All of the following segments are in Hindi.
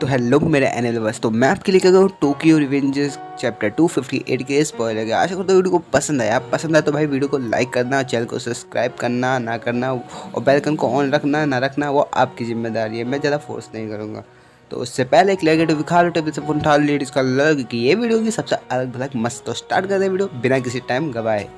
तो हेलो मेरे एनिमल, तो मैं आपके लिए क्या करूँ टोक्यो रिवेंजर्स चैप्टर 258 के स्पॉइलर के। आशा करता हूँ वीडियो को पसंद आया। पसंद आया तो भाई वीडियो को लाइक करना, चैनल को सब्सक्राइब करना ना करना और बेल आइकन को ऑन रखना ना रखना वो आपकी जिम्मेदारी है। मैं ज़्यादा फोर्स नहीं करूँगा। तो उससे पहले एक लेगेटिव दिखा लो, टेबल से उठा लो लेडीज़ का लग कि ये वीडियो की सबसे अलग भलक मस्त। तो स्टार्ट कर दे वीडियो बिना किसी टाइम गवाए।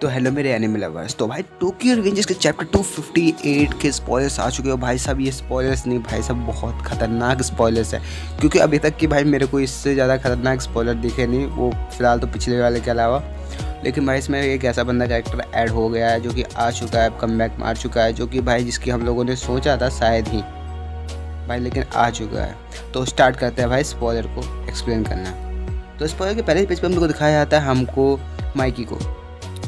तो हेलो मेरे एनिमे लवर्स, तो भाई टोक्यो रिवेंजर्स के चैप्टर 258 के स्पॉयलर्स आ चुके हो। भाई साहब ये स्पॉयलर्स नहीं, भाई साहब बहुत खतरनाक स्पॉयलर्स है, क्योंकि अभी तक कि भाई मेरे को इससे ज़्यादा खतरनाक स्पॉयलर दिखे नहीं, वो फिलहाल तो पिछले वाले के अलावा। लेकिन भाई इसमें एक ऐसा बंदा कैरेक्टर ऐड हो गया है जो कि आ चुका है, कम बैक मार चुका है, जो कि भाई जिसकी हम लोगों ने सोचा था शायद ही भाई, लेकिन आ चुका है। तो स्टार्ट करते हैं भाई स्पॉयलर को एक्सप्लेन करना। तो स्पॉयलर के पहले पेज पे हम लोग को दिखाया जाता है हमको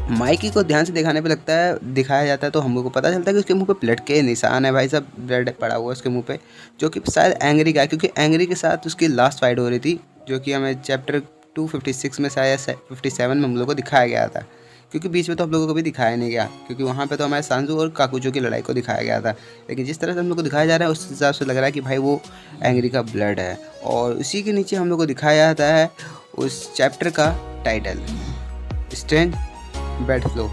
माइकी को ध्यान से दिखाने पे लगता है दिखाया जाता है, तो हम लोग को पता चलता है कि उसके मुंह पे ब्लड के निशान है। भाई साहब ब्लड पड़ा हुआ है उसके मुंह पे, जो कि शायद एंग्री का है, क्योंकि एंग्री के साथ उसकी लास्ट फाइट हो रही थी, जो कि हमें चैप्टर 256 में शायद 57 में हम लोग को दिखाया गया था। क्योंकि बीच में तो हम लोगों को भी दिखाया नहीं गया, क्योंकि वहाँ पे तो हमारे सांजू और काकुचो की लड़ाई को दिखाया गया था। लेकिन जिस तरह से हम लोग को दिखाया जा रहा है उस हिसाब से लग रहा है कि भाई वो एंग्री का ब्लड है। और उसी के नीचे हम लोग को दिखाया जाता है उस चैप्टर का टाइटल, स्ट्रेंथ बेड फ्लो।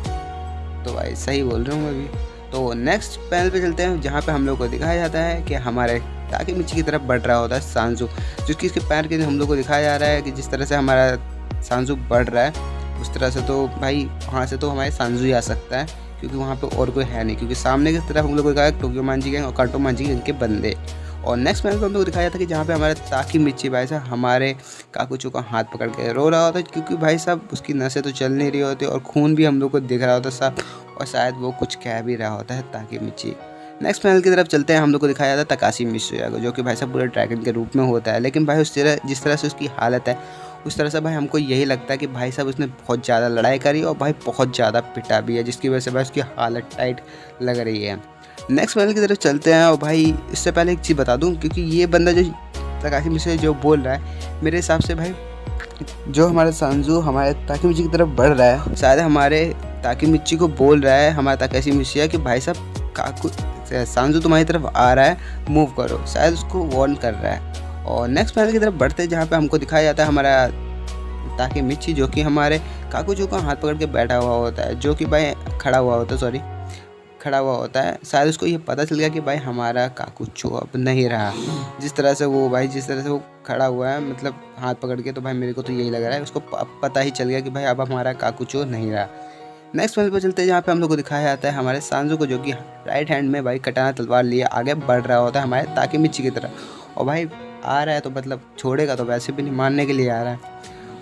तो भाई सही बोल रहा हूँ मैं भी। तो नेक्स्ट पैनल पे चलते हैं, जहाँ पे हम लोग को दिखाया जाता है कि हमारे ताकेमिची की तरफ बढ़ रहा होता है सांजू, जो कि इसके पैर के हम लोग को दिखाया जा रहा है कि जिस तरह से हमारा सांजू बढ़ रहा है उस तरह से तो भाई वहाँ से तो हमारे सांजू ही आ सकता है, क्योंकि वहाँ पे और कोई है नहीं, क्योंकि सामने की तरफ हम लोग को दिखाया टोक्यो मांजी गैंग और कांटो मांजी गैंग के बंदे। और नेक्स्ट पैनल पर हम लोग को दिखाया जाता है कि जहाँ पे हमारे ताकेमिची भाई साहब हमारे काकुचो का हाथ पकड़ के रो रहा होता है, क्योंकि भाई साहब उसकी नसें तो चल नहीं रही होती और खून भी हम लोग को दिख रहा होता है साहब, और शायद वो कुछ कह भी रहा होता है ताकेमिची। नेक्स्ट पैनल की तरफ चलते हैं, हम लोग को दिखाया जाता है तकाशी मित्सुया को, जो कि भाई साहब पूरे ड्रैगन के रूप में होता है। लेकिन भाई जिस तरह से उसकी हालत है उस तरह से भाई हमको यही लगता है कि भाई साहब उसने बहुत ज़्यादा लड़ाई करी और भाई बहुत ज़्यादा पिटा भी है, जिसकी वजह से भाई उसकी हालत टाइट लग रही है। नेक्स्ट पैनल की तरफ चलते हैं। और भाई इससे पहले एक चीज़ बता दूं, क्योंकि ये बंदा जो तकाशी मित्सुया जो बोल रहा है, मेरे हिसाब से भाई जो हमारा सांजू हमारे ताकेमिची की तरफ बढ़ रहा है, शायद हमारे ताकेमिची को बोल रहा है हमारा तकाशी मित्सुया कि भाई साहब सांजू तुम्हारी तरफ आ रहा है, मूव करो, शायद उसको वार्न कर रहा है। और नेक्स्ट पैनल की तरफ बढ़ते हैं, जहाँ पे हमको दिखाया जाता है हमारा ताकेमिची, जो कि हमारे काकुचो का हाथ पकड़ के बैठा हुआ होता है, जो कि भाई खड़ा हुआ होता है। शायद उसको ये पता चल गया कि भाई हमारा काकुचो अब नहीं रहा। जिस तरह से वो खड़ा हुआ है, मतलब हाथ पकड़ के, तो भाई मेरे को तो यही लग रहा है उसको अब पता ही चल गया कि भाई अब हमारा काकुचो नहीं रहा। नेक्स्ट पैनल पर चलते हैं, जहाँ पे हम लोग को दिखाया जाता है हमारे सांजू को, जो कि राइट हैंड में भाई कटाना तलवार लिए आगे बढ़ रहा होता है हमारे ताकेमिची की तरफ। और भाई आ रहा है तो मतलब छोड़ेगा तो वैसे भी नहीं, मारने के लिए आ रहा है।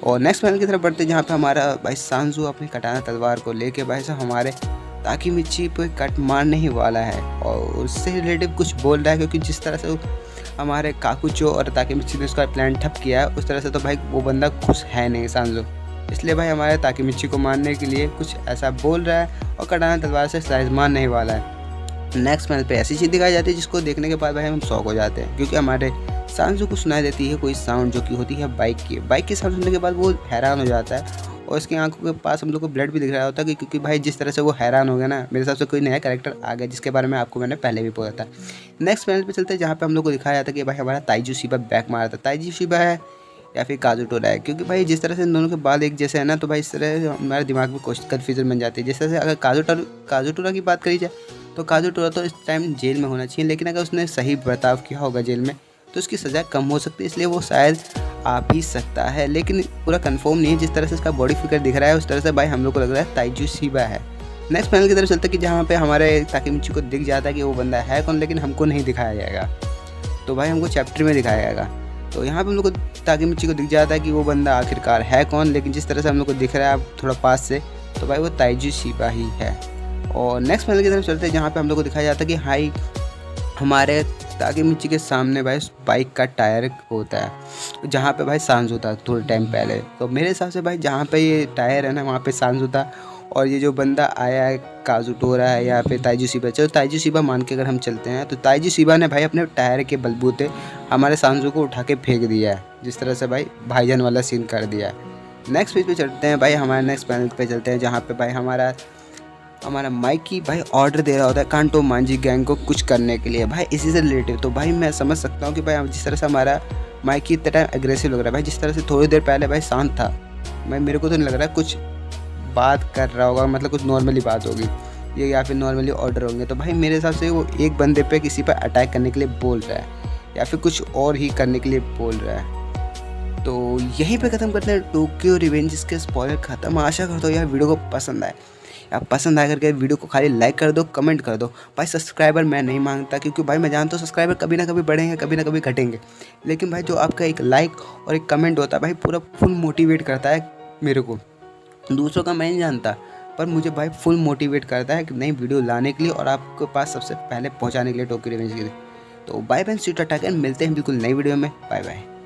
और नेक्स्ट पैनल की तरफ बढ़ते हैं, जहाँ पे हमारा भाई सांजू अपनी कटाना तलवार को लेके भाई साहब हमारे ताकेमिची पे कट मारने ही वाला है और उससे रिलेटिव कुछ बोल रहा है, क्योंकि जिस तरह से हमारे काकुचो और ताकेमिची ने उसका प्लान ठप किया है उस तरह से तो भाई वो बंदा खुश है नहीं सांजू, इसलिए भाई हमारे ताकेमिची को मारने के लिए कुछ ऐसा बोल रहा है और कटाना तलवार से स्लाइस मारने ही वाला है। नेक्स्ट पैनल पे ऐसी चीज़ दिखाई जाती है जिसको देखने के बाद भाई हम शौक हो जाते हैं, क्योंकि हमारे सांजू को सुनाई देती है कोई साउंड, जो कि होती है बाइक की साउंड सुनने के बाद वो हैरान हो जाता है और उसकी आंखों के पास हम लोग को ब्लड भी दिख रहा होता है, क्योंकि भाई जिस तरह से वो हैरान हो गया ना, मेरे हिसाब से कोई नया कैरेक्टर आ गया, जिसके बारे में आपको मैंने पहले भी बोला था। नेक्स्ट पैनल पे चलते हैं, जहाँ पे हम लोग को दिखाया जाता है कि भाई हमारा ताइजू शिबा बैक मारा था। ताइजू शिबा है या फिर काजुटोरा है, क्योंकि भाई जिस तरह से इन दोनों के बाल एक जैसे है ना, तो भाई इस तरह हमारे दिमाग में कन्फ्यूजन बन जाती है। जिस तरह से अगर काजुटोरा की बात करी जाए तो काजुटोरा तो इस टाइम जेल में होना चाहिए, लेकिन अगर उसने सही बर्ताव किया होगा जेल में तो उसकी सज़ा कम हो सकती है, इसलिए वो शायद आ भी सकता है, लेकिन पूरा कंफर्म नहीं है। जिस तरह से उसका बॉडी फिगर दिख रहा है उस तरह से भाई हम लोग को लग रहा है ताइजू शिबा है। नेक्स्ट पैनल की तरफ चलते हैं कि जहाँ पे हमारे ताकेमिची को दिख जाता है कि वो बंदा है कौन, लेकिन हमको नहीं दिखाया जाएगा, तो भाई हमको चैप्टर में दिखाया जाएगा। तो यहाँ पे हम लोग को ताकेमिची को दिख जाता है कि वो बंदा आखिरकार है कौन, लेकिन जिस तरह से हम लोग को दिख रहा है थोड़ा पास से, तो भाई वो ताइजू शिबा ही है। और नेक्स्ट पैनल की तरफ चलते हैं, जहाँ पे हम लोग को दिखाया जाता है कि हाई हमारे ताकेमिची के सामने भाई बाइक का टायर होता है, जहाँ पे भाई सांजू था थोड़े टाइम पहले। तो मेरे हिसाब से भाई जहाँ पे ये टायर है ना वहाँ पे सांजू था, और ये जो बंदा आया है काजुटोरा है या फिर ताइजू शिबा, चलो ताइजू शिबा मान के अगर हम चलते हैं, तो ताइजू शिबा ने भाई अपने टायर के बलबूते हमारे सांजू को उठा के फेंक दिया है, जिस तरह से भाई भाईजान वाला सीन कर दिया है। नेक्स्ट पेज पे चलते हैं भाई, हमारे नेक्स्ट पैनल पे चलते हैं, जहाँ पे भाई हमारा हमारा माइकी भाई ऑर्डर दे रहा होता है कांटो मांझी गैंग को कुछ करने के लिए भाई, इसी से रिलेटेड। तो भाई मैं समझ सकता हूँ कि भाई जिस तरह से हमारा माइकी इतना टाइम एग्रेसिव लग रहा है भाई, जिस तरह से थोड़ी देर पहले भाई शांत था, भाई मेरे को तो नहीं लग रहा है कुछ बात कर रहा होगा, मतलब कुछ नॉर्मली बात होगी ये, या फिर नॉर्मली ऑर्डर होंगे। तो भाई मेरे हिसाब से वो एक बंदे पे किसी पर अटैक करने के लिए बोल रहा है, या फिर कुछ और ही करने के लिए बोल रहा है। तो यहीं पे ख़त्म करते हैं टोक्यो रिवेंजेस के स्पॉइलर ख़त्म। आशा करता हूँ यार वीडियो को पसंद आए, या पसंद आया करके वीडियो को खाली लाइक कर दो, कमेंट कर दो। भाई सब्सक्राइबर मैं नहीं मांगता, क्योंकि भाई मैं जानता हूँ सब्सक्राइबर कभी ना कभी बढ़ेंगे, कभी ना कभी घटेंगे, लेकिन भाई जो आपका एक लाइक और एक कमेंट होता है भाई पूरा फुल मोटिवेट करता है मेरे को। दूसरों का मैं नहीं जानता, पर मुझे भाई फुल मोटिवेट करता है कि नई वीडियो लाने के लिए और आपके पास सबसे पहले पहुँचाने के लिए टोक्यो रिवेंज के लिए। तो bye bye, see you, tata, मिलते हैं बिल्कुल नई वीडियो में। Bye bye.